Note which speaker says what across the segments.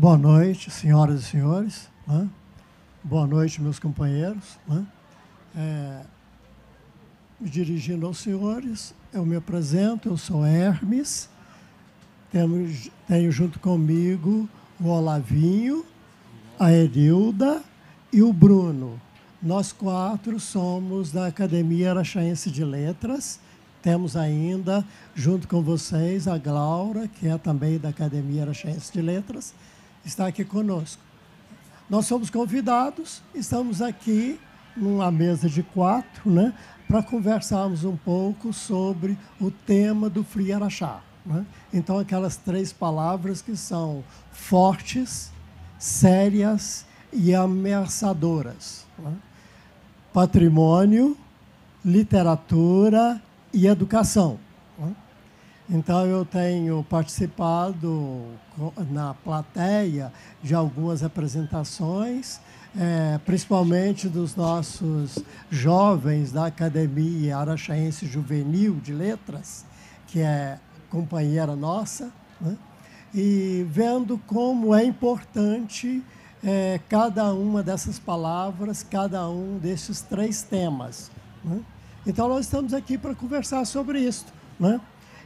Speaker 1: Boa noite, senhoras e senhores. Né? Boa noite, meus companheiros. Né? Me dirigindo aos senhores, eu me apresento, eu sou Hermes, tenho junto comigo o Olavinho, a Erilda e o Bruno. Nós quatro somos da Academia Araxaense de Letras. Temos ainda, junto com vocês, a Glaura, que é também da Academia Araxaense de Letras, está aqui conosco. Nós somos convidados, estamos aqui numa mesa de quatro, né, para conversarmos um pouco sobre o tema do Free Araxá. Né? Então, aquelas três palavras que são fortes, sérias e ameaçadoras. Né? Patrimônio, literatura e educação. Né? Então, eu tenho participado na plateia de algumas apresentações, principalmente dos nossos jovens da Academia Araxaense Juvenil de Letras, que é companheira nossa, né? E vendo como é importante cada uma dessas palavras, cada um desses três temas. Né? Então, nós estamos aqui para conversar sobre isso. Né?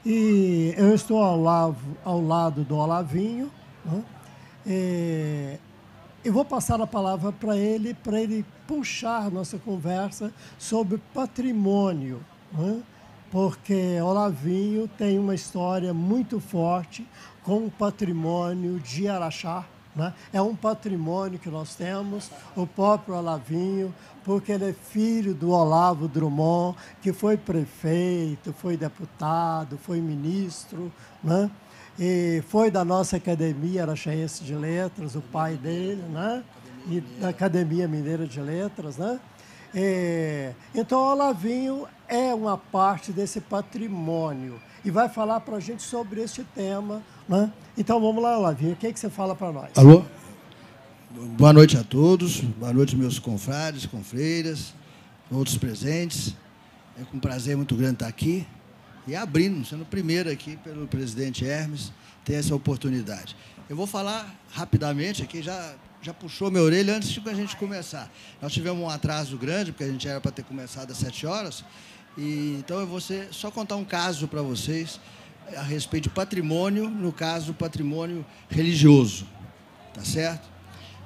Speaker 1: E eu estou ao lado do Olavinho. Né? Eu vou passar a palavra para ele puxar nossa conversa sobre patrimônio. Né? Porque Olavinho tem uma história muito forte com o patrimônio de Araxá. Né? É um patrimônio que nós temos, o próprio Olavinho, porque ele é filho do Olavo Drummond, que foi prefeito, foi deputado, foi ministro, né? E foi da nossa Academia Araxaense de Letras, o pai dele, né? E da Academia Mineira de Letras. Né? Então, o Olavinho é uma parte desse patrimônio e vai falar para a gente sobre esse tema. Né? Então, vamos lá, Olavinho, o que você fala para nós?
Speaker 2: Alô? Boa noite a todos, boa noite meus confrades, confreiras, outros presentes. É com um prazer muito grande estar aqui e abrindo, sendo o primeiro aqui pelo presidente Hermes, ter essa oportunidade. Eu vou falar rapidamente aqui, já puxou minha orelha antes de a gente começar. Nós tivemos um atraso grande, porque a gente era para ter começado às 7 horas, então eu vou só contar um caso para vocês a respeito de patrimônio, no caso, patrimônio religioso, tá certo?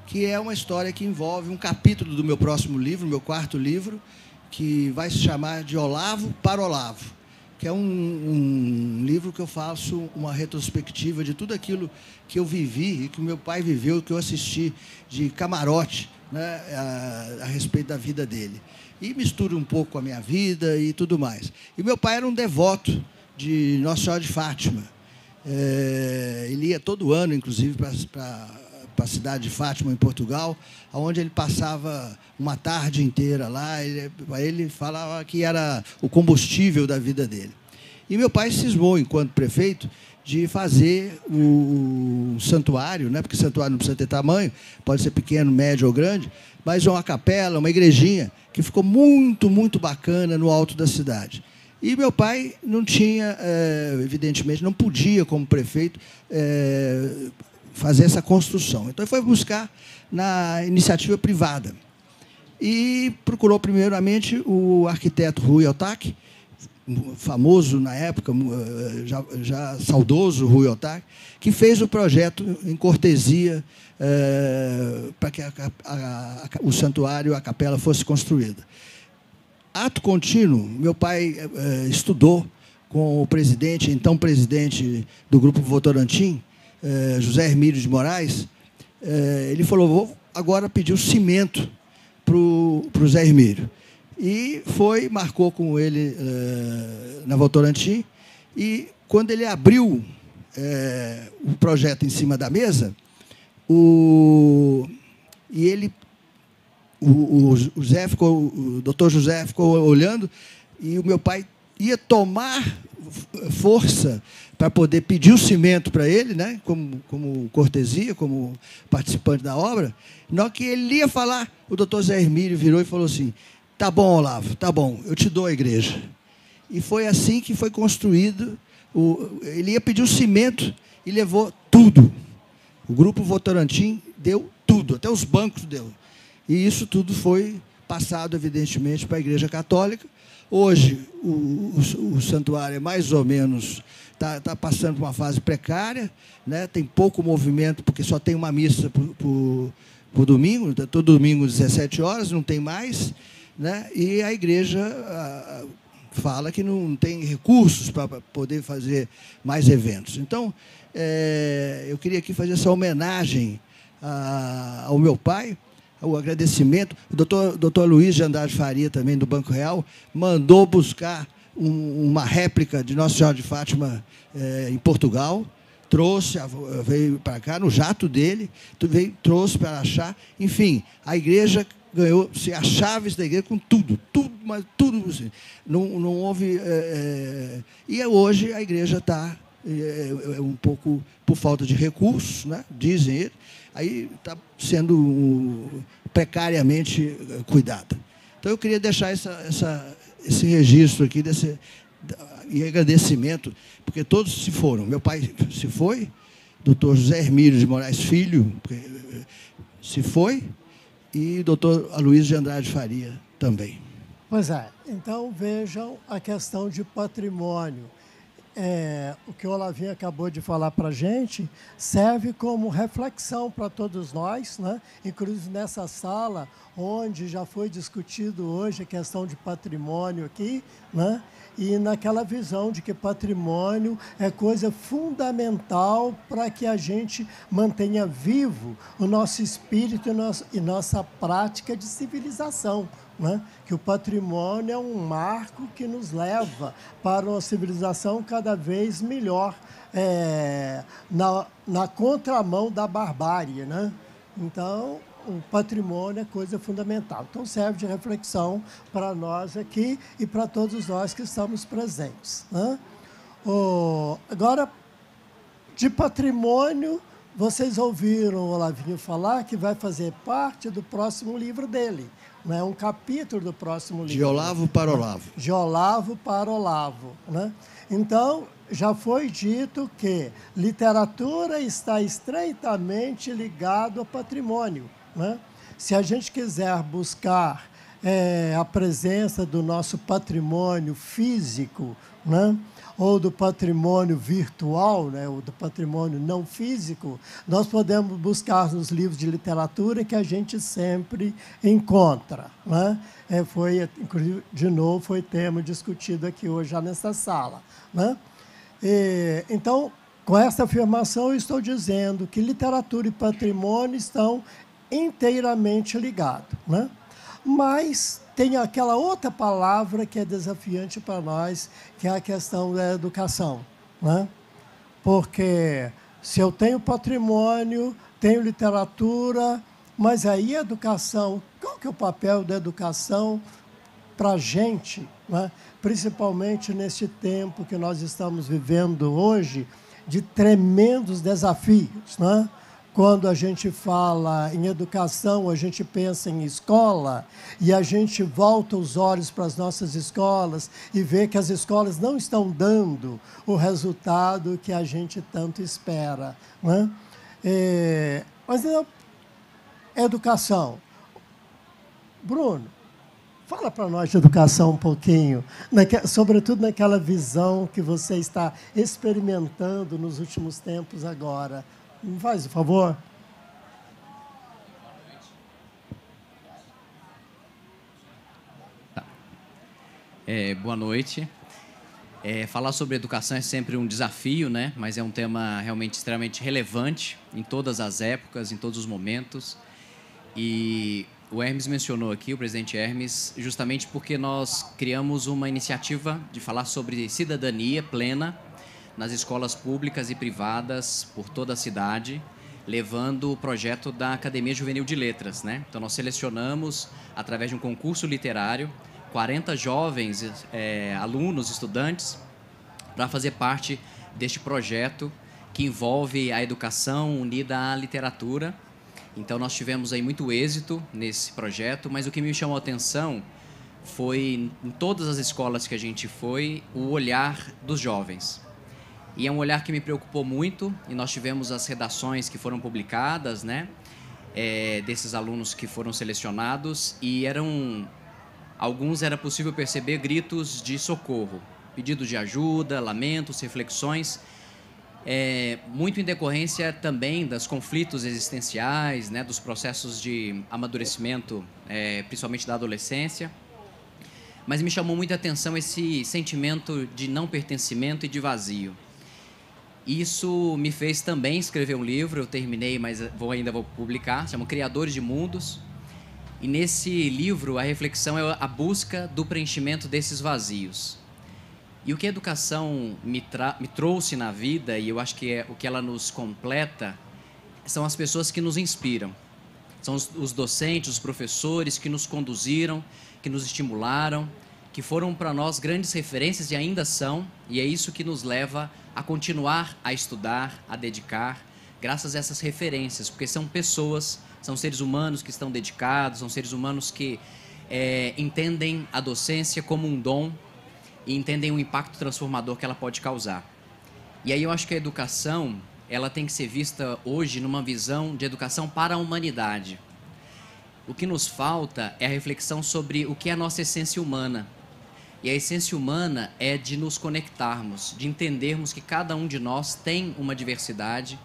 Speaker 2: Que é uma história que envolve um capítulo do meu próximo livro, meu quarto livro, que vai se chamar de Olavo para Olavo, que é um livro que eu faço uma retrospectiva de tudo aquilo que eu vivi e que o meu pai viveu, que eu assisti de camarote, né, a respeito da vida dele. E misturo um pouco com a minha vida e tudo mais. E meu pai era um devoto de Nossa Senhora de Fátima. Ele ia todo ano, inclusive, para a cidade de Fátima, em Portugal, onde ele passava uma tarde inteira lá. Ele falava que era o combustível da vida dele. E meu pai cismou, enquanto prefeito, de fazer o santuário, né? Porque santuário não precisa ter tamanho, pode ser pequeno, médio ou grande, mas uma capela, uma igrejinha, que ficou muito, muito bacana no alto da cidade. E meu pai não tinha, evidentemente, não podia, como prefeito, fazer essa construção. Então, ele foi buscar na iniciativa privada. E procurou, primeiramente, o arquiteto Rui Ohtake, famoso na época, já saudoso Rui Ohtake, que fez o projeto em cortesia para que o santuário, a capela, fosse construída. Ato contínuo, meu pai estudou com o presidente, então presidente do Grupo Votorantim, José Hermílio de Moraes. Ele falou, vou agora pedir o cimento para o Zé Hermílio. E marcou com ele na Votorantim, e quando ele abriu o projeto em cima da mesa, o doutor José ficou olhando, e o meu pai ia tomar força para poder pedir o cimento para ele, né, como cortesia, como participante da obra. Na hora que ele ia falar, o doutor Zé Hermílio virou e falou assim, tá bom, Olavo, tá bom, eu te dou a igreja. E foi assim que foi construído. Ele ia pedir o cimento e levou tudo. O Grupo Votorantim deu tudo, até os bancos deu. E isso tudo foi passado, evidentemente, para a Igreja Católica. Hoje, o santuário é mais ou menos, está passando por uma fase precária, né? Tem pouco movimento, porque só tem uma missa por domingo, todo domingo, 17 horas, não tem mais, né? E a igreja fala que não tem recursos para poder fazer mais eventos. Então, eu queria aqui fazer essa homenagem ao meu pai, o agradecimento. O doutor Luiz de Andrade Faria, também do Banco Real, mandou buscar uma réplica de Nossa Senhora de Fátima em Portugal, veio para cá no jato dele, trouxe para achar. Enfim, a igreja ganhou-se as chaves da igreja com tudo, mas tudo. Assim, não houve... e hoje a igreja está um pouco por falta de recursos, né, dizem eles, aí está sendo precariamente cuidada. Então, eu queria deixar esse registro aqui, e agradecimento, porque todos se foram. Meu pai se foi, doutor José Hermílio de Moraes Filho se foi, e doutor Aloysio de Andrade Faria também.
Speaker 1: Pois é. Então, vejam a questão de patrimônio. O que o Olavinho acabou de falar para a gente serve como reflexão para todos nós, né? Inclusive nessa sala, onde já foi discutido hoje a questão de patrimônio aqui, né? E naquela visão de que patrimônio é coisa fundamental para que a gente mantenha vivo o nosso espírito e nossa prática de civilização, né? Que o patrimônio é um marco que nos leva para uma civilização cada vez melhor, na contramão da barbárie, né? Então, o patrimônio é coisa fundamental. Então, serve de reflexão para nós aqui e para todos nós que estamos presentes, né? Agora, de patrimônio, vocês ouviram o Olavinho falar que vai fazer parte do próximo livro dele, né? Um capítulo do próximo livro.
Speaker 2: De Olavo para Olavo.
Speaker 1: De Olavo para Olavo, né? Então, já foi dito que literatura está estreitamente ligado ao patrimônio, né? Se a gente quiser buscar a presença do nosso patrimônio físico, né? Ou do patrimônio virtual, né? Ou do patrimônio não físico, nós podemos buscar nos livros de literatura que a gente sempre encontra, né? Inclusive, de novo, foi tema discutido aqui hoje, já nessa sala, né? Então, com essa afirmação, eu estou dizendo que literatura e patrimônio estão inteiramente ligados, né? Mas tem aquela outra palavra que é desafiante para nós, que é a questão da educação, né? Porque se eu tenho patrimônio, tenho literatura, mas aí a educação, qual que é o papel da educação para a gente, né? Principalmente nesse tempo que nós estamos vivendo hoje, de tremendos desafios, né? Quando a gente fala em educação, a gente pensa em escola e a gente volta os olhos para as nossas escolas e vê que as escolas não estão dando o resultado que a gente tanto espera, né? Mas não, educação. Bruno, fala para nós de educação um pouquinho, sobretudo naquela visão que você está experimentando nos últimos tempos agora. Me faz o favor.
Speaker 3: Tá. Boa noite. Falar sobre educação é sempre um desafio, né? Mas é um tema realmente extremamente relevante em todas as épocas, em todos os momentos. E o Hermes mencionou aqui, o presidente Hermes, justamente porque nós criamos uma iniciativa de falar sobre cidadania plena nas escolas públicas e privadas por toda a cidade, levando o projeto da Academia Juvenil de Letras, né? Então, nós selecionamos, através de um concurso literário, 40 jovens alunos, estudantes, para fazer parte deste projeto que envolve a educação unida à literatura. Então, nós tivemos aí muito êxito nesse projeto, mas o que me chamou a atenção foi, em todas as escolas que a gente foi, o olhar dos jovens. E é um olhar que me preocupou muito, e nós tivemos as redações que foram publicadas, né, desses alunos que foram selecionados, e alguns era possível perceber gritos de socorro, pedidos de ajuda, lamentos, reflexões, muito em decorrência também dos conflitos existenciais, né, dos processos de amadurecimento, principalmente da adolescência. Mas me chamou muita atenção esse sentimento de não pertencimento e de vazio. Isso me fez também escrever um livro, eu terminei, mas ainda vou publicar, chama Criadores de Mundos. E nesse livro a reflexão é a busca do preenchimento desses vazios. E o que a educação me trouxe na vida, e eu acho que o que ela nos completa, são as pessoas que nos inspiram. São os docentes, os professores que nos conduziram, que nos estimularam, que foram para nós grandes referências e ainda são, e é isso que nos leva a continuar a estudar, a dedicar, graças a essas referências, porque são pessoas, são seres humanos que estão dedicados, são seres humanos que entendem a docência como um dom e entendem o impacto transformador que ela pode causar. E aí eu acho que a educação, ela tem que ser vista hoje numa visão de educação para a humanidade. O que nos falta é a reflexão sobre o que é a nossa essência humana. E a essência humana é de nos conectarmos, de entendermos que cada um de nós tem uma diversidade,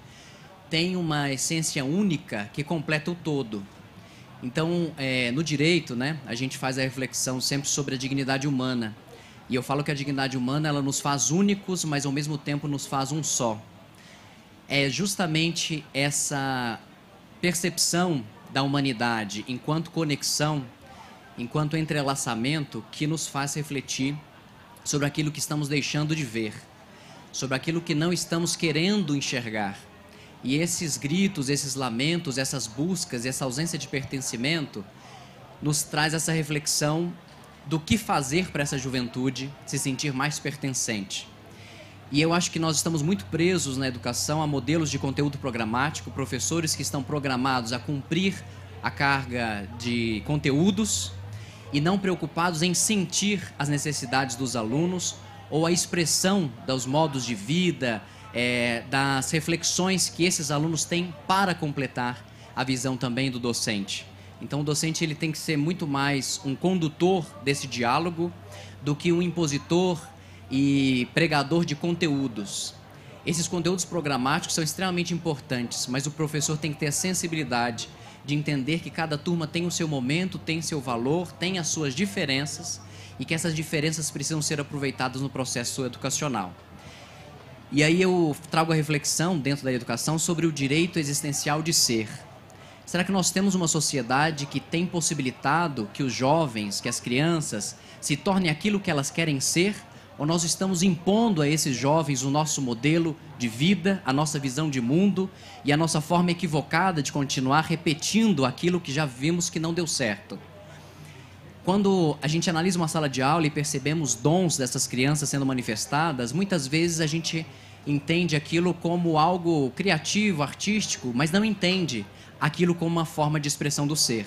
Speaker 3: tem uma essência única que completa o todo. Então, no direito, né, a gente faz a reflexão sempre sobre a dignidade humana. E eu falo que a dignidade humana, ela nos faz únicos, mas ao mesmo tempo nos faz um só. É justamente essa percepção da humanidade enquanto conexão, enquanto entrelaçamento, que nos faz refletir sobre aquilo que estamos deixando de ver, sobre aquilo que não estamos querendo enxergar. E esses gritos, esses lamentos, essas buscas, essa ausência de pertencimento, nos traz essa reflexão do que fazer para essa juventude se sentir mais pertencente. E eu acho que nós estamos muito presos na educação a modelos de conteúdo programático, professores que estão programados a cumprir a carga de conteúdos e não preocupados em sentir as necessidades dos alunos ou a expressão dos modos de vida, das reflexões que esses alunos têm para completar a visão também do docente. Então, o docente ele tem que ser muito mais um condutor desse diálogo do que um impositor e pregador de conteúdos. Esses conteúdos programáticos são extremamente importantes, mas o professor tem que ter a sensibilidade de entender que cada turma tem o seu momento, tem seu valor, tem as suas diferenças e que essas diferenças precisam ser aproveitadas no processo educacional. E aí eu trago a reflexão dentro da educação sobre o direito existencial de ser. Será que nós temos uma sociedade que tem possibilitado que os jovens, que as crianças, se tornem aquilo que elas querem ser? Ou nós estamos impondo a esses jovens o nosso modelo de vida, a nossa visão de mundo e a nossa forma equivocada de continuar repetindo aquilo que já vimos que não deu certo? Quando a gente analisa uma sala de aula e percebemos dons dessas crianças sendo manifestadas, muitas vezes a gente entende aquilo como algo criativo, artístico, mas não entende aquilo como uma forma de expressão do ser.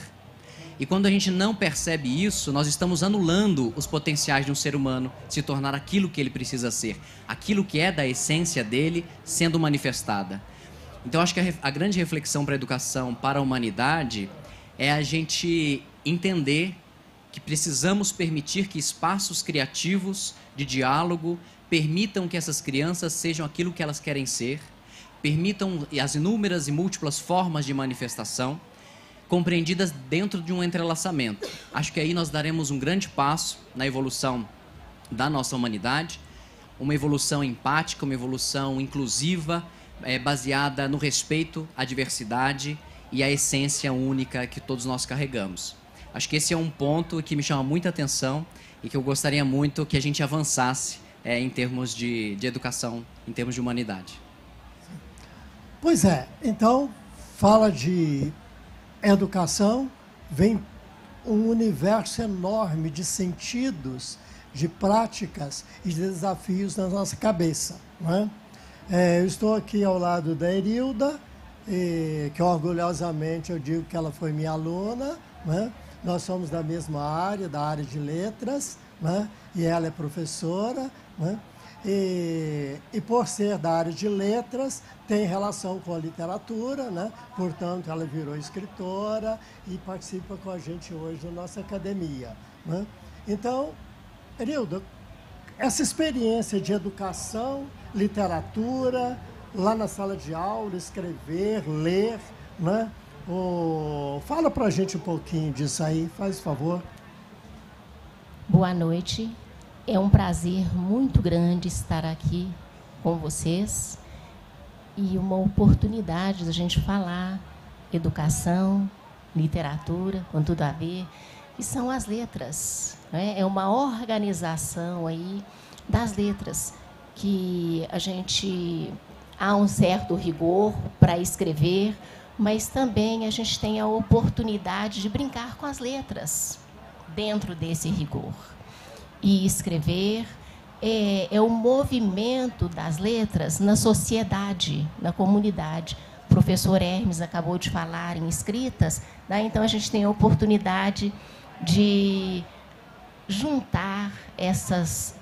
Speaker 3: E quando a gente não percebe isso, nós estamos anulando os potenciais de um ser humano se tornar aquilo que ele precisa ser, aquilo que é da essência dele sendo manifestada. Então, acho que a grande reflexão para a educação, para a humanidade, é a gente entender que precisamos permitir que espaços criativos de diálogo permitam que essas crianças sejam aquilo que elas querem ser, permitam as inúmeras e múltiplas formas de manifestação, compreendidas dentro de um entrelaçamento. Acho que aí nós daremos um grande passo na evolução da nossa humanidade, uma evolução empática, uma evolução inclusiva, baseada no respeito à diversidade e à essência única que todos nós carregamos. Acho que esse é um ponto que me chama muita atenção e que eu gostaria muito que a gente avançasse em termos de educação, em termos de humanidade.
Speaker 1: Pois é, então, fala de educação, vem um universo enorme de sentidos, de práticas e de desafios na nossa cabeça, não é? Eu estou aqui ao lado da Erilda, que orgulhosamente eu digo que ela foi minha aluna, não é? Nós somos da mesma área, da área de letras, não é? E ela é professora, não é? E por ser da área de letras, tem relação com a literatura, né? Portanto, ela virou escritora e participa com a gente hoje na nossa academia, né? Então, Erilda, essa experiência de educação, literatura, lá na sala de aula, escrever, ler, né? Fala para a gente um pouquinho disso aí, faz favor.
Speaker 4: Boa noite. É um prazer muito grande estar aqui com vocês e uma oportunidade da gente falar educação, literatura, com tudo a ver, que são as letras, né? É uma organização aí das letras que a gente há um certo rigor para escrever, mas também a gente tem a oportunidade de brincar com as letras dentro desse rigor. E escrever é o movimento das letras na sociedade, na comunidade. O professor Hermes acabou de falar em escritas, né? Então a gente tem a oportunidade de juntar essas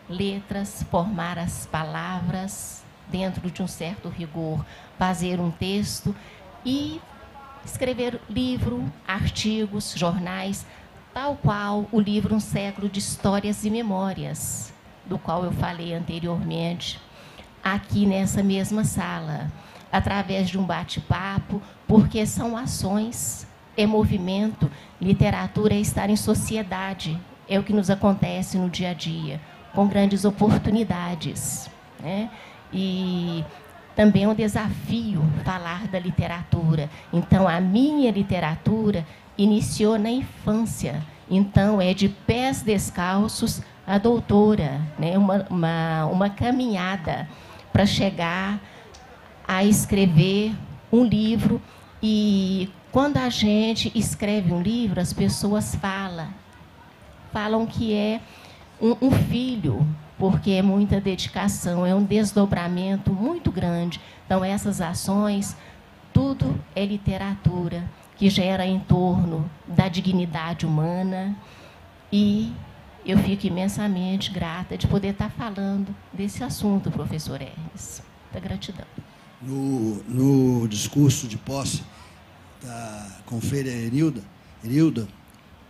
Speaker 4: letras, formar as palavras dentro de um certo rigor, fazer um texto e escrever livro, artigos, jornais, tal qual o livro Um Século de Histórias e Memórias, do qual eu falei anteriormente, aqui nessa mesma sala, através de um bate-papo, porque são ações, é movimento, literatura é estar em sociedade, é o que nos acontece no dia a dia, com grandes oportunidades, né? E também é um desafio falar da literatura. Então, a minha literatura iniciou na infância. Então, é de pés descalços a doutora, né? Uma caminhada para chegar a escrever um livro. E quando a gente escreve um livro, as pessoas falam que é um filho, porque é muita dedicação, é um desdobramento muito grande. Então, essas ações, tudo é literatura, que gera em torno da dignidade humana. E eu fico imensamente grata de poder estar falando desse assunto, professor Hermes. Muita gratidão.
Speaker 2: No discurso de posse da confreira Erilda,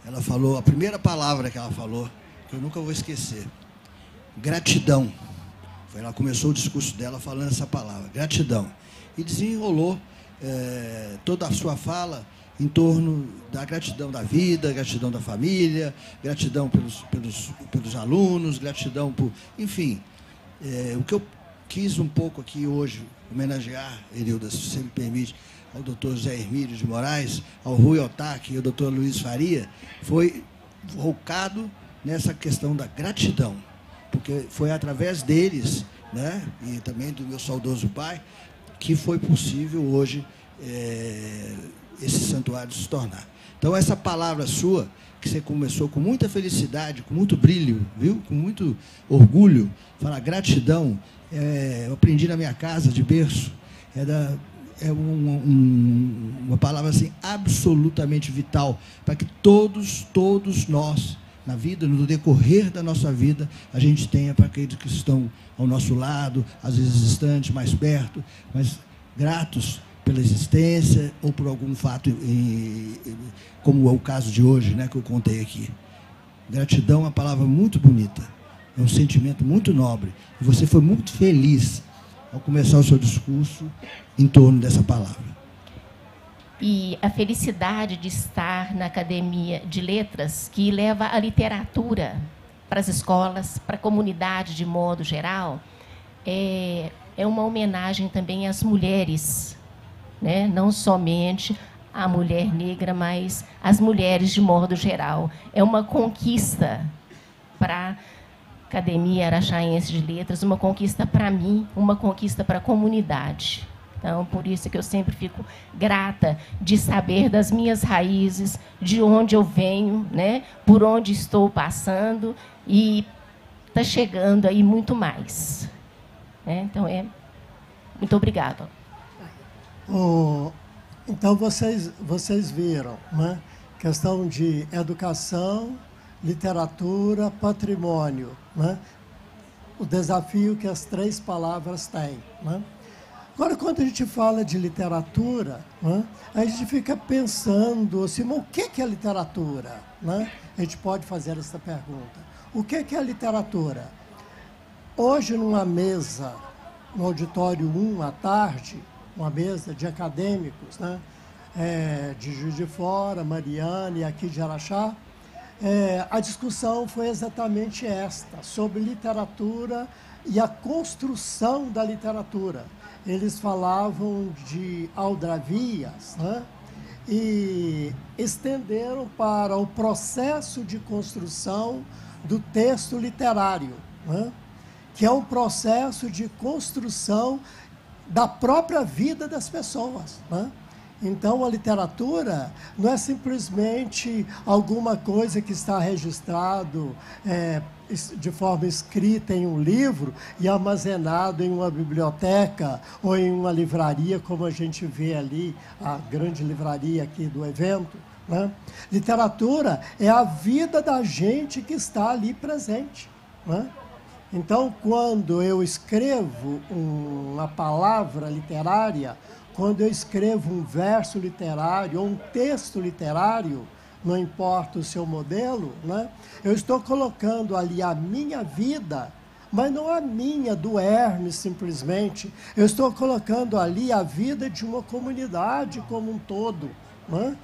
Speaker 2: ela falou, a primeira palavra que ela falou, que eu nunca vou esquecer, gratidão. Ela começou o discurso dela falando essa palavra, gratidão. E desenrolou toda a sua fala em torno da gratidão da vida, gratidão da família, gratidão pelos alunos, gratidão por... Enfim, o que eu quis um pouco aqui hoje homenagear, Erilda, se você me permite, ao doutor José Hermílio de Moraes, ao Rui Otaki e ao doutor Luiz Faria, foi focado nessa questão da gratidão, porque foi através deles, né, e também do meu saudoso pai, que foi possível hoje esse santuário se tornar. Então, essa palavra sua, que você começou com muita felicidade, com muito brilho, viu? Com muito orgulho, falar gratidão, eu aprendi na minha casa, de berço, uma palavra assim, absolutamente vital, para que todos nós, na vida, no decorrer da nossa vida, a gente tenha para aqueles que estão ao nosso lado, às vezes distantes, mais perto, mas gratos pela existência ou por algum fato, como é o caso de hoje, né, que eu contei aqui. Gratidão é uma palavra muito bonita, é um sentimento muito nobre. E você foi muito feliz ao começar o seu discurso em torno dessa palavra.
Speaker 4: E a felicidade de estar na Academia de Letras, que leva a literatura para as escolas, para a comunidade de modo geral, é uma homenagem também às mulheres, né? Não somente à mulher negra, mas às mulheres de modo geral. É uma conquista para a Academia Araxaense de Letras, uma conquista para mim, uma conquista para a comunidade. Então, por isso que eu sempre fico grata de saber das minhas raízes, de onde eu venho, né? Por onde estou passando, e está chegando aí muito mais. Então, muito obrigada.
Speaker 1: Então, vocês viram, né? Questão de educação, literatura, patrimônio, né? o desafio que as 3 palavras têm, né? Agora, quando a gente fala de literatura, né, a gente fica pensando assim, o que é literatura? Né? A gente pode fazer essa pergunta. O que é literatura? Hoje, numa mesa, no auditório 1, à tarde, uma mesa de acadêmicos, né, de Juiz de Fora, Mariana e aqui de Araxá, a discussão foi exatamente esta, sobre literatura e a construção da literatura. Eles falavam de aldravias, né? E estenderam para o processo de construção do texto literário, né? Que é um processo de construção da própria vida das pessoas, né? Então, a literatura não é simplesmente alguma coisa que está registrado de forma escrita em um livro e armazenado em uma biblioteca ou em uma livraria, como a gente vê ali, a grande livraria aqui do evento, né? Literatura é a vida da gente que está ali presente, né? Então, quando eu escrevo uma palavra literária, quando eu escrevo um verso literário ou um texto literário, não importa o seu modelo, né? Eu estou colocando ali a minha vida, mas não a minha, do Hermes, simplesmente. Eu estou colocando ali a vida de uma comunidade como um todo, né?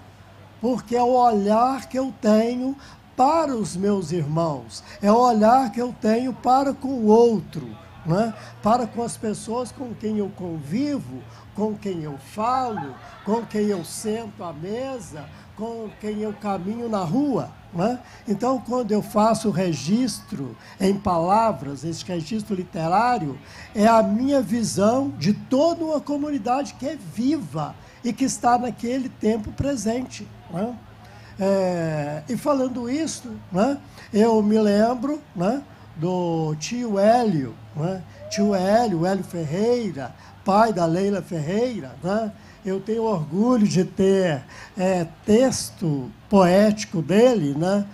Speaker 1: Porque é o olhar que eu tenho para os meus irmãos, é o olhar que eu tenho para com o outro, né? Para com as pessoas com quem eu convivo, com quem eu falo, com quem eu sento à mesa, com quem eu caminho na rua, né? Então, quando eu faço o registro em palavras, esse registro literário, é a minha visão de toda uma comunidade que é viva e que está naquele tempo presente, né? E falando isso, né, eu me lembro, né, do tio Hélio, né? Tio Hélio Ferreira, pai da Leila Ferreira, né? Eu tenho orgulho de ter texto poético dele, né?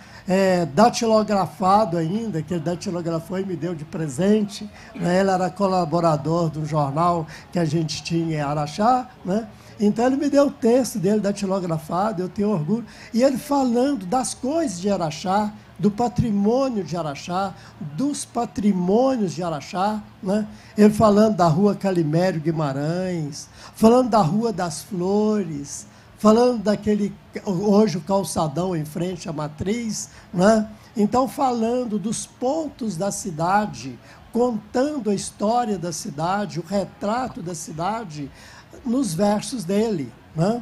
Speaker 1: Datilografado ainda, que ele datilografou e me deu de presente, né? Ele era colaborador do jornal que a gente tinha em Araxá, né? Então ele me deu o texto dele datilografado, eu tenho orgulho. E ele falando das coisas de Araxá, do patrimônio de Araxá, dos patrimônios de Araxá, né? Ele falando da rua Calimério Guimarães, falando da Rua das Flores, falando daquele, hoje o calçadão em frente à Matriz, né? Então falando dos pontos da cidade, contando a história da cidade, o retrato da cidade, nos versos dele, né?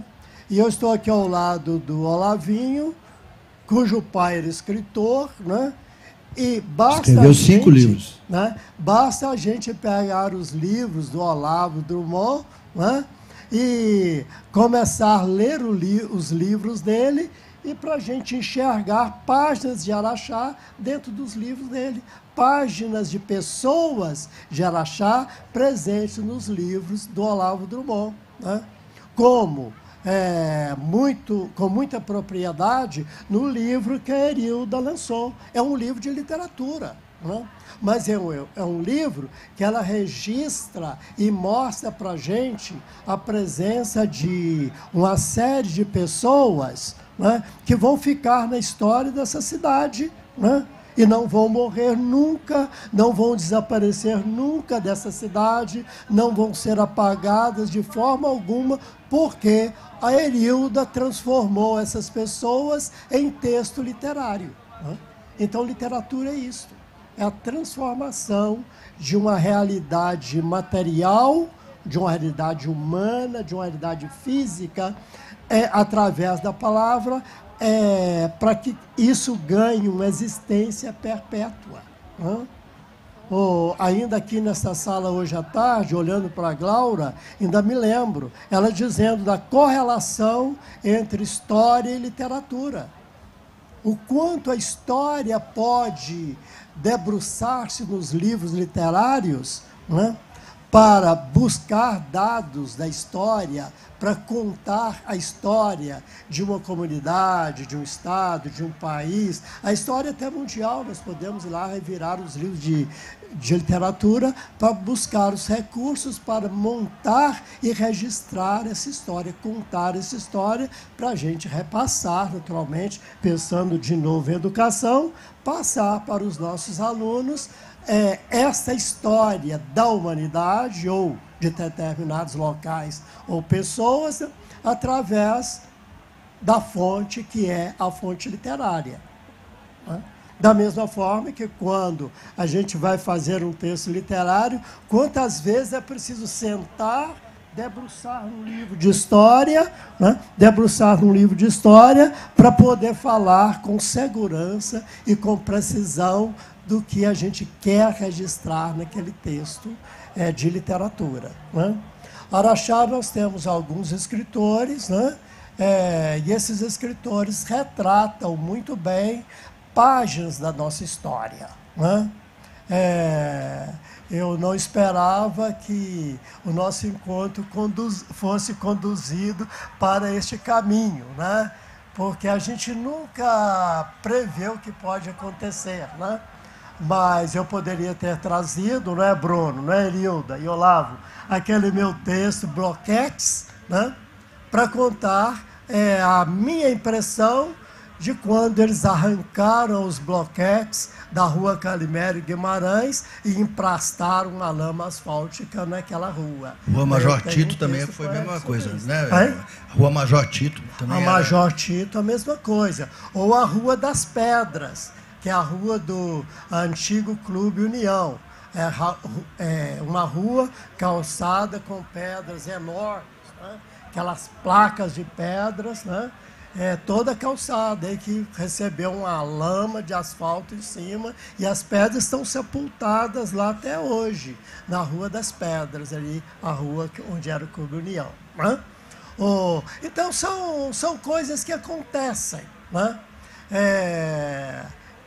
Speaker 1: E eu estou aqui ao lado do Olavinho, cujo pai era escritor, né? E basta
Speaker 2: escreveu 5 livros,
Speaker 1: né? Basta a gente pegar os livros do Olavo Drummond, né? E começar a ler os livros dele e para a gente enxergar páginas de Araxá dentro dos livros dele, páginas de pessoas de Araxá presentes nos livros do Olavo Drummond, né? Como com muita propriedade no livro que a Erilda lançou. É um livro de literatura, né? Mas é um livro que ela registra e mostra para a gente a presença de uma série de pessoas, né, que vão ficar na história dessa cidade, né? E não vão morrer nunca, não vão desaparecer nunca dessa cidade, não vão ser apagadas de forma alguma, porque a Erilda transformou essas pessoas em texto literário, né? Então, literatura é isso, é a transformação de uma realidade material, de uma realidade humana, de uma realidade física, através da palavra, para que isso ganhe uma existência perpétua, né? Ainda aqui nessa sala hoje à tarde, olhando para a Glaura, ainda me lembro, ela dizendo da correlação entre história e literatura. O quanto a história pode debruçar-se nos livros literários, né, para buscar dados da história, para contar a história de uma comunidade, de um estado, de um país. A história até mundial, nós podemos ir lá revirar os livros de literatura para buscar os recursos para montar e registrar essa história, contar essa história para a gente repassar, naturalmente, pensando de novo em educação, passar para os nossos alunos essa história da humanidade ou de determinados locais ou pessoas através da fonte que é a fonte literária. Da mesma forma que quando a gente vai fazer um texto literário, quantas vezes é preciso sentar, debruçar num livro de história, para poder falar com segurança e com precisão do que a gente quer registrar naquele texto de literatura. Araxá, nós temos alguns escritores, e esses escritores retratam muito bem páginas da nossa história. Eu não esperava que o nosso encontro fosse conduzido para este caminho, porque a gente nunca prevê o que pode acontecer, Mas eu poderia ter trazido, Bruno, Erilda e Olavo, aquele meu texto, Bloquetes, para contar a minha impressão de quando eles arrancaram os bloquetes da rua Calimério Guimarães e emprastaram uma lama asfáltica naquela rua.
Speaker 2: Rua Major Tito também foi a mesma coisa, Rua Major Tito também.
Speaker 1: A Major Tito, a mesma coisa. Ou a Rua das Pedras, que é a rua do antigo Clube União. É uma rua calçada com pedras enormes, aquelas placas de pedras, toda calçada, que recebeu uma lama de asfalto em cima, e as pedras estão sepultadas lá até hoje, na Rua das Pedras, ali, a rua onde era o Clube União. Então, são coisas que acontecem,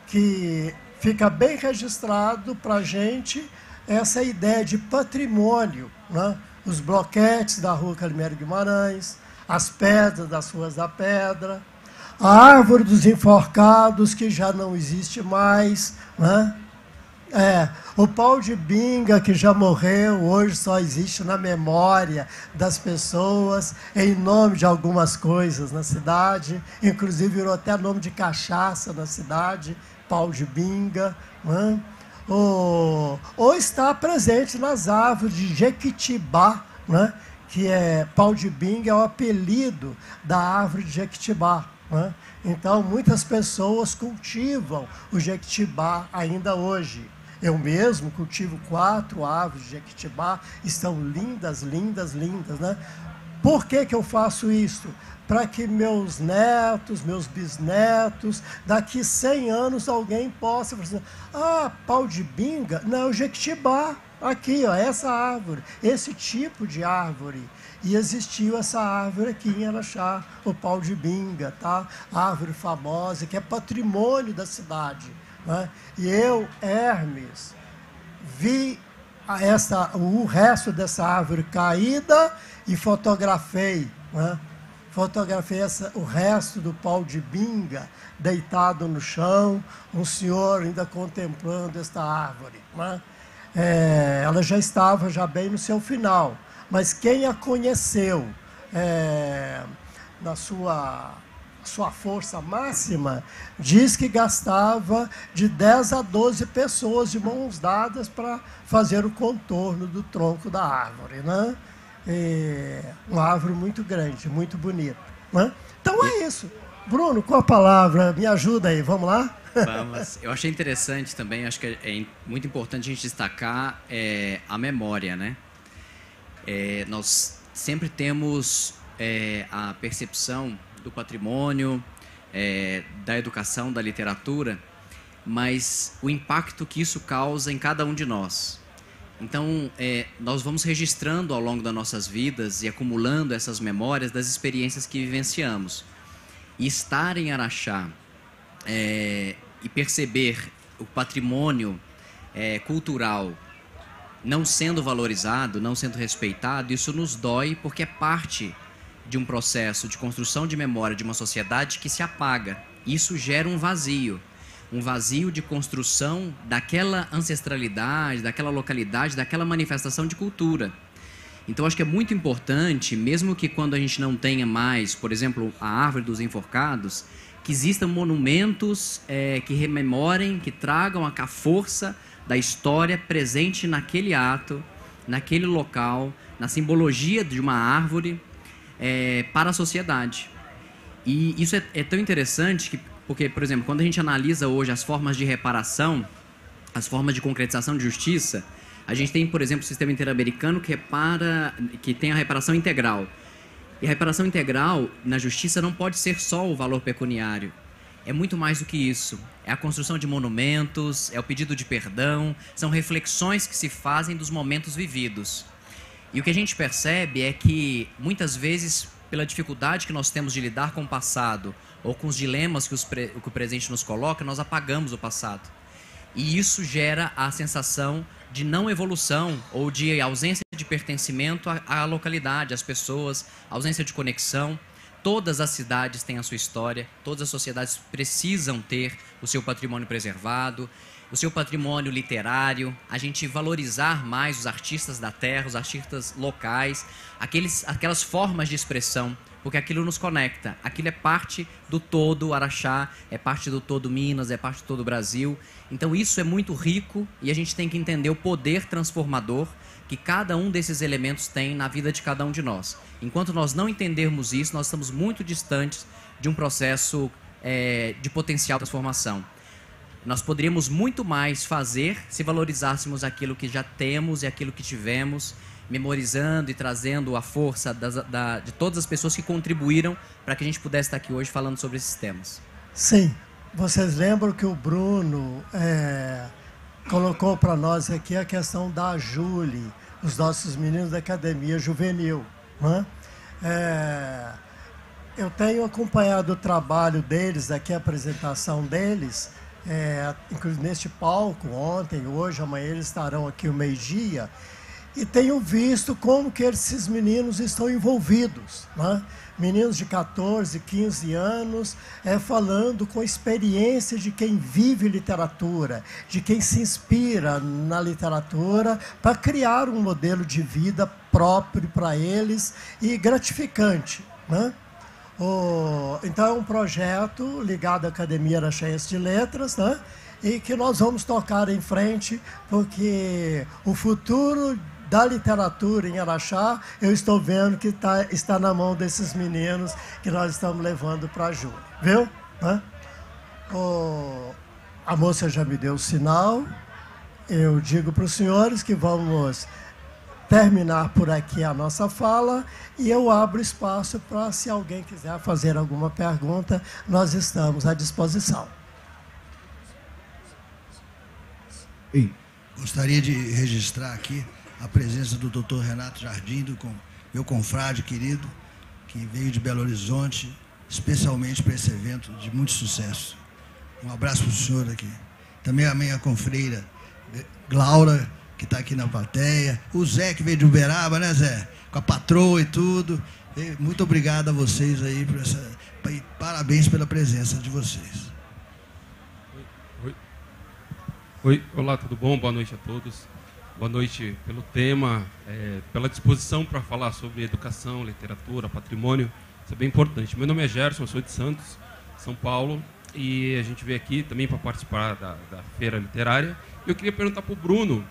Speaker 1: que fica bem registrado para a gente essa ideia de patrimônio, os bloquetes da rua Calimério Guimarães, as pedras das ruas da pedra, a árvore dos enforcados, que já não existe mais, o pau de binga, que já morreu, hoje só existe na memória das pessoas, em nome de algumas coisas na cidade, inclusive virou até nome de cachaça na cidade, pau de binga, ou está presente nas árvores de Jequitibá, que pau de binga é o apelido da árvore de Jequitibá. Então, muitas pessoas cultivam o Jequitibá ainda hoje. Eu mesmo cultivo 4 árvores de Jequitibá, estão lindas, lindas, lindas. Por que eu faço isso? Para que meus netos, meus bisnetos, daqui 100 anos alguém possa falar assim, pau de binga? Não, Jequitibá. Aqui, essa árvore, esse tipo de árvore. E existiu essa árvore aqui em Araxá, o pau de binga, tá? Árvore famosa, que é patrimônio da cidade. E eu, Hermes, vi o resto dessa árvore caída e fotografei. Fotografei o resto do pau de binga deitado no chão, um senhor ainda contemplando esta árvore. Ela já estava bem no seu final, mas quem a conheceu na sua força máxima, diz que gastava de 10 a 12 pessoas de mãos dadas para fazer o contorno do tronco da árvore. Uma árvore muito grande, muito bonita. Então é isso. Bruno, com a palavra, me ajuda aí, vamos lá?
Speaker 3: Vamos. Eu achei interessante também, acho que é muito importante a gente destacar a memória, nós sempre temos a percepção do patrimônio, da educação, da literatura, mas o impacto que isso causa em cada um de nós. Então, nós vamos registrando ao longo das nossas vidas e acumulando essas memórias das experiências que vivenciamos. E estar em Araxá e perceber o patrimônio cultural não sendo valorizado, não sendo respeitado, isso nos dói porque é parte de um processo de construção de memória de uma sociedade que se apaga. Isso gera um um vazio de construção daquela ancestralidade, daquela localidade, daquela manifestação de cultura. Então, acho que é muito importante, mesmo que quando a gente não tenha mais, por exemplo, a Árvore dos Enforcados, que existam monumentos que rememorem, que tragam a força da história presente naquele ato, naquele local, na simbologia de uma árvore para a sociedade. E isso é tão interessante porque, por exemplo, quando a gente analisa hoje as formas de reparação, as formas de concretização de justiça, a gente tem, por exemplo, o sistema interamericano que tem a reparação integral. E a reparação integral na justiça não pode ser só o valor pecuniário. É muito mais do que isso. É a construção de monumentos, é o pedido de perdão, são reflexões que se fazem dos momentos vividos. E o que a gente percebe é que, muitas vezes, pela dificuldade que nós temos de lidar com o passado, ou com os dilemas que o presente nos coloca, nós apagamos o passado. E isso gera a sensação de não evolução ou de ausência de pertencimento à localidade, às pessoas, ausência de conexão. Todas as cidades têm a sua história, todas as sociedades precisam ter o seu patrimônio preservado, o seu patrimônio literário, a gente valorizar mais os artistas da terra, os artistas locais, aquelas formas de expressão, porque aquilo nos conecta, aquilo é parte do todo Araxá, é parte do todo Minas, é parte do todo Brasil. Então isso é muito rico e a gente tem que entender o poder transformador que cada um desses elementos tem na vida de cada um de nós. Enquanto nós não entendermos isso, nós estamos muito distantes de um processo de potencial transformação. Nós poderíamos muito mais fazer se valorizássemos aquilo que já temos e aquilo que tivemos, memorizando e trazendo a força de todas as pessoas que contribuíram para que a gente pudesse estar aqui hoje falando sobre esses temas.
Speaker 1: Sim, vocês lembram que o Bruno colocou para nós aqui a questão da Júlia, os nossos meninos da Academia Juvenil, né? Eu tenho acompanhado o trabalho deles, aqui a apresentação deles, inclusive neste palco, ontem, hoje, amanhã eles estarão aqui o meio-dia, e tenho visto como que esses meninos estão envolvidos, né? Meninos de 14, 15 anos, falando com experiência de quem vive literatura, de quem se inspira na literatura, para criar um modelo de vida próprio para eles e gratificante, né? Então é um projeto ligado à Academia Araxense de Letras, né? E que nós vamos tocar em frente, porque o futuro da literatura em Araxá, eu estou vendo que está na mão desses meninos que nós estamos levando para a Júlia, viu? A moça já me deu o sinal, eu digo para os senhores que vamos terminar por aqui a nossa fala e eu abro espaço para, se alguém quiser fazer alguma pergunta, nós estamos à disposição.
Speaker 2: Gostaria de registrar aqui a presença do Dr. Renato Jardim, meu confrade querido, que veio de Belo Horizonte, especialmente para esse evento de muito sucesso. Um abraço para o senhor aqui. Também a minha confreira, Glaura, que está aqui na plateia. O Zé, que veio de Uberaba, né, Zé? Com a patroa e tudo. Muito obrigado a vocês aí, e parabéns pela presença de vocês.
Speaker 5: Oi, olá, tudo bom? Boa noite a todos. Boa noite pelo tema, pela disposição para falar sobre educação, literatura, patrimônio. Isso é bem importante. Meu nome é Gerson, eu sou de Santos, São Paulo, e a gente veio aqui também para participar da feira literária. Eu queria perguntar para o Bruno,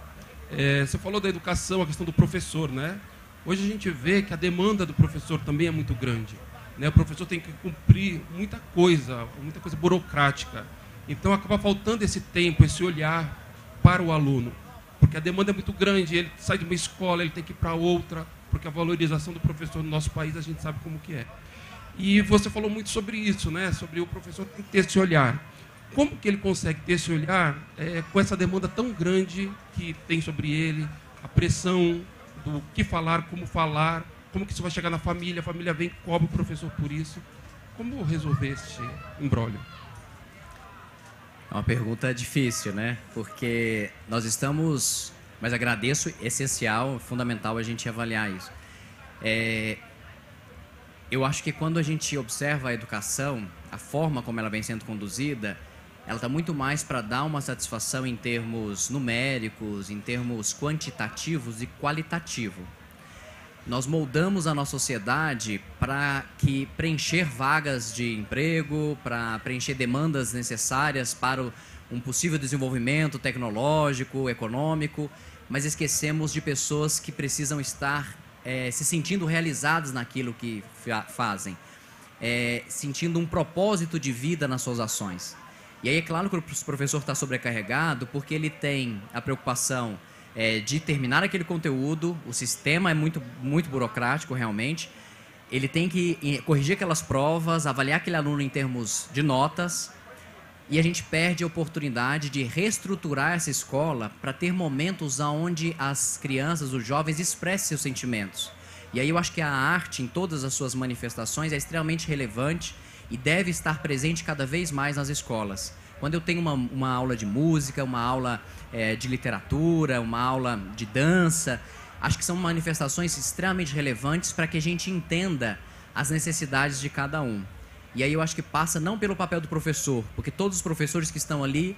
Speaker 5: você falou da educação, a questão do professor, né? Hoje a gente vê que a demanda do professor também é muito grande, né? O professor tem que cumprir muita coisa burocrática. Então acaba faltando esse tempo, esse olhar para o aluno. Porque a demanda é muito grande, ele sai de uma escola, ele tem que ir para outra, porque a valorização do professor no nosso país a gente sabe como que é. E você falou muito sobre isso, né? Sobre o professor ter que ter esse olhar. Como que ele consegue ter esse olhar com essa demanda tão grande que tem sobre ele, a pressão do que falar, como que isso vai chegar na família, a família vem e cobra o professor por isso. Como resolver esse imbróglio?
Speaker 3: É uma pergunta difícil, né? Porque nós estamos... Mas agradeço, essencial, fundamental a gente avaliar isso. Eu acho que quando a gente observa a educação, a forma como ela vem sendo conduzida, ela está muito mais para dar uma satisfação em termos numéricos, em termos quantitativos e qualitativo. Nós moldamos a nossa sociedade para preencher vagas de emprego, para preencher demandas necessárias para um possível desenvolvimento tecnológico, econômico, mas esquecemos de pessoas que precisam estar se sentindo realizadas naquilo que fazem, sentindo um propósito de vida nas suas ações. E aí é claro que o professor está sobrecarregado porque ele tem a preocupação de terminar aquele conteúdo, o sistema é muito burocrático realmente, ele tem que corrigir aquelas provas, avaliar aquele aluno em termos de notas, e a gente perde a oportunidade de reestruturar essa escola para ter momentos onde as crianças, os jovens expressem seus sentimentos. E aí eu acho que a arte, em todas as suas manifestações, é extremamente relevante e deve estar presente cada vez mais nas escolas. Quando eu tenho uma aula de música, uma aula de literatura, uma aula de dança, acho que são manifestações extremamente relevantes para que a gente entenda as necessidades de cada um. E aí eu acho que passa não pelo papel do professor, porque todos os professores que estão ali,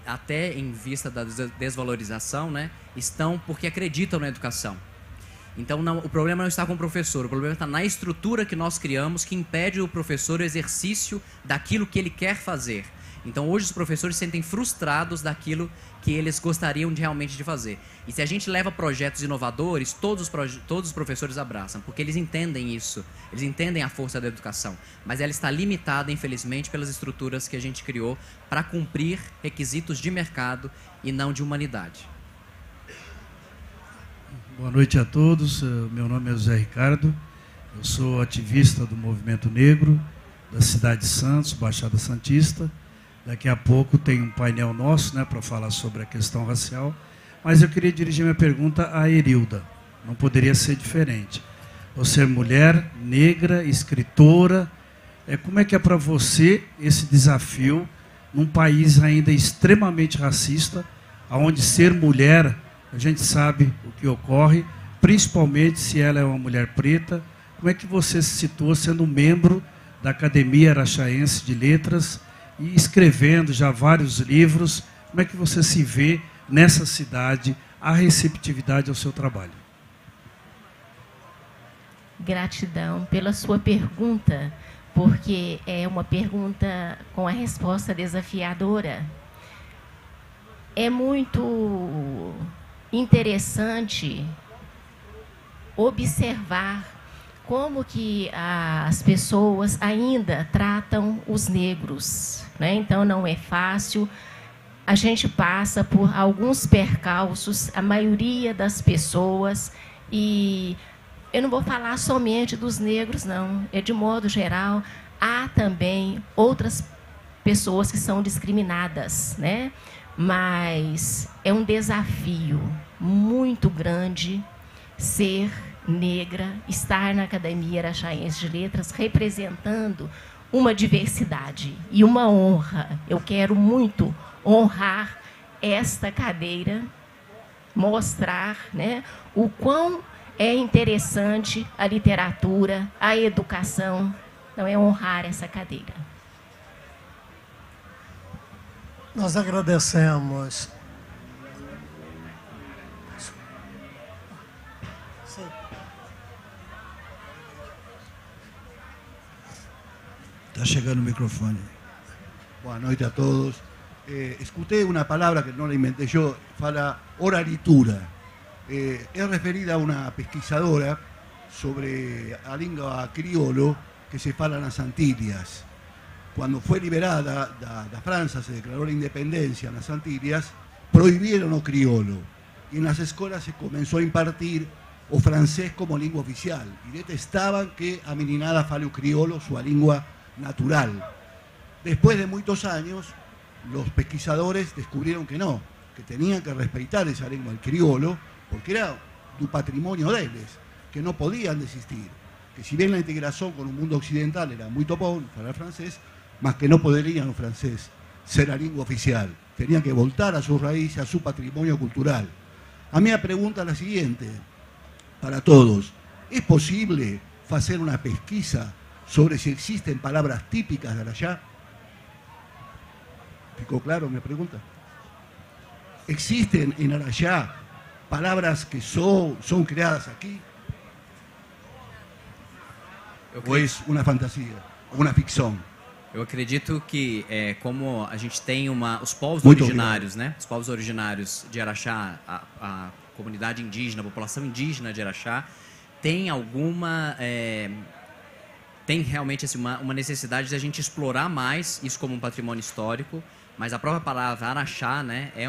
Speaker 3: até em vista da desvalorização, né, estão porque acreditam na educação. Então o problema não está com o professor, o problema está na estrutura que nós criamos que impede o professor o exercício daquilo que ele quer fazer. Então hoje os professores se sentem frustrados daquilo que eles gostariam realmente de fazer. E se a gente leva projetos inovadores, todos os professores abraçam, porque eles entendem isso, eles entendem a força da educação, mas ela está limitada, infelizmente, pelas estruturas que a gente criou para cumprir requisitos de mercado e não de humanidade.
Speaker 6: Boa noite a todos, meu nome é José Ricardo, eu sou ativista do Movimento Negro, da cidade de Santos, Baixada Santista. Daqui a pouco tem um painel nosso, né, para falar sobre a questão racial, mas eu queria dirigir minha pergunta à Erilda, não poderia ser diferente. Você é mulher, negra, escritora, como é que é para você esse desafio num país ainda extremamente racista, onde ser mulher, a gente sabe o que ocorre, principalmente se ela é uma mulher preta. Como é que você se situou sendo membro da Academia Araxaense de Letras e escrevendo já vários livros? Como é que você se vê nessa cidade, a receptividade ao seu trabalho?
Speaker 4: Gratidão pela sua pergunta, porque é uma pergunta com a resposta desafiadora. É muito interessante observar como que as pessoas ainda tratam os negros, né? Então não é fácil, a gente passa por alguns percalços, a maioria das pessoas, e eu não vou falar somente dos negros, não, de modo geral, há também outras pessoas que são discriminadas, né? Mas é um desafio muito grande ser negra, estar na Academia Araxaense de Letras, representando uma diversidade e uma honra. Eu quero muito honrar esta cadeira, mostrar, né, o quão é interessante a literatura, a educação. Então, é honrar essa cadeira.
Speaker 1: Nós agradecemos.
Speaker 2: Está llegando el micrófono.
Speaker 7: Buenas noches a todos. Escuché una palabra que no la inventé yo, fala oralitura. Es referida a una pesquisadora sobre a língua criollo que se fala nas Antillas. Cuando fue liberada da França, se declaró la independencia en las Antillas, prohibieron o criollo. Y en las escuelas se comenzó a impartir o francés como lengua oficial. Y detestaban que a meninada fale o criollo, su lengua natural. Después de muchos años, los pesquisadores descubrieron que no, que tenían que respetar esa lengua, el criollo, porque era un patrimonio de ellos, que no podían desistir. Que si bien la integración con un mundo occidental era muy topón para el francés, más que no podrían el francés ser la lengua oficial. Tenían que voltar a sus raíces, a su patrimonio cultural. A mí la pregunta es la siguiente, para todos. ¿Es posible hacer una pesquisa sobre si existen palabras típicas de allá? ¿Ficou claro mi pregunta? ¿Existen en Arayá palabras que son creadas aquí? ¿O es una fantasía, una ficción?
Speaker 3: Eu acredito que, como a gente tem os povos
Speaker 7: Muito
Speaker 3: originários, né? Os povos originários de Araxá, a comunidade indígena, a população indígena de Araxá, tem tem realmente assim, uma necessidade de a gente explorar mais isso como um patrimônio histórico, mas a própria palavra Araxá, né, é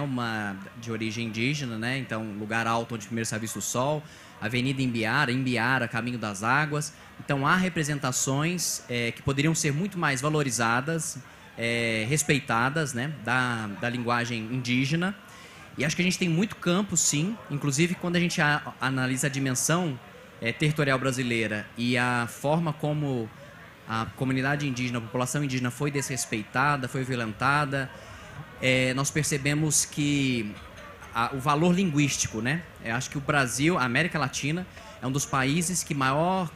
Speaker 3: de origem indígena, né? Então, lugar alto onde primeiro se avista o sol, Avenida Imbiara, Caminho das Águas. Então, há representações que poderiam ser muito mais valorizadas, respeitadas, né, da linguagem indígena. E acho que a gente tem muito campo, sim. Inclusive, quando a gente analisa a dimensão territorial brasileira e a forma como a comunidade indígena, a população indígena foi desrespeitada, foi violentada, nós percebemos que o valor linguístico, né? Eu acho que o Brasil, a América Latina, é um dos países que maior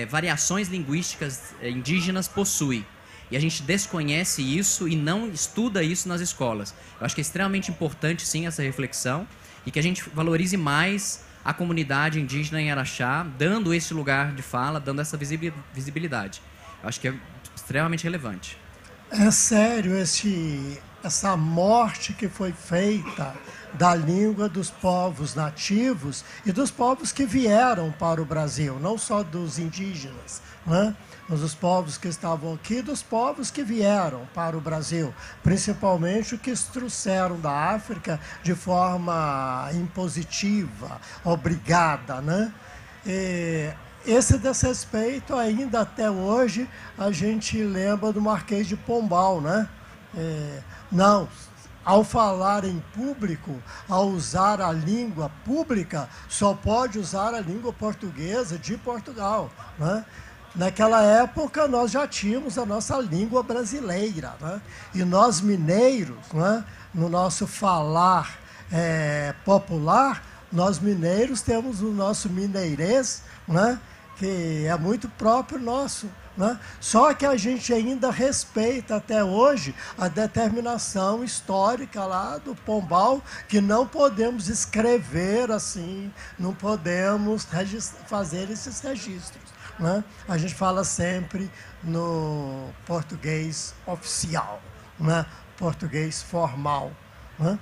Speaker 3: variações linguísticas indígenas possui. E a gente desconhece isso e não estuda isso nas escolas. Eu acho que é extremamente importante, sim, essa reflexão e que a gente valorize mais a comunidade indígena em Araxá, dando esse lugar de fala, dando essa visibilidade. Eu acho que é extremamente relevante.
Speaker 1: É sério essa morte que foi feita da língua dos povos nativos e dos povos que vieram para o Brasil, não só dos indígenas, né? Mas dos povos que estavam aqui, dos povos que vieram para o Brasil, principalmente os que trouxeram da África de forma impositiva, obrigada, né? Esse desrespeito, ainda até hoje, a gente lembra do Marquês de Pombal, né? Não, ao falar em público, ao usar a língua pública, só pode usar a língua portuguesa de Portugal, né? Naquela época, nós já tínhamos a nossa língua brasileira, né? E nós mineiros, né, no nosso falar popular, nós mineiros temos o nosso mineirês, né, que é muito próprio nosso, né? Só que a gente ainda respeita até hoje a determinação histórica lá do Pombal, que não podemos escrever assim, não podemos fazer esses registros, né? A gente fala sempre no português oficial, né? Português formal, né?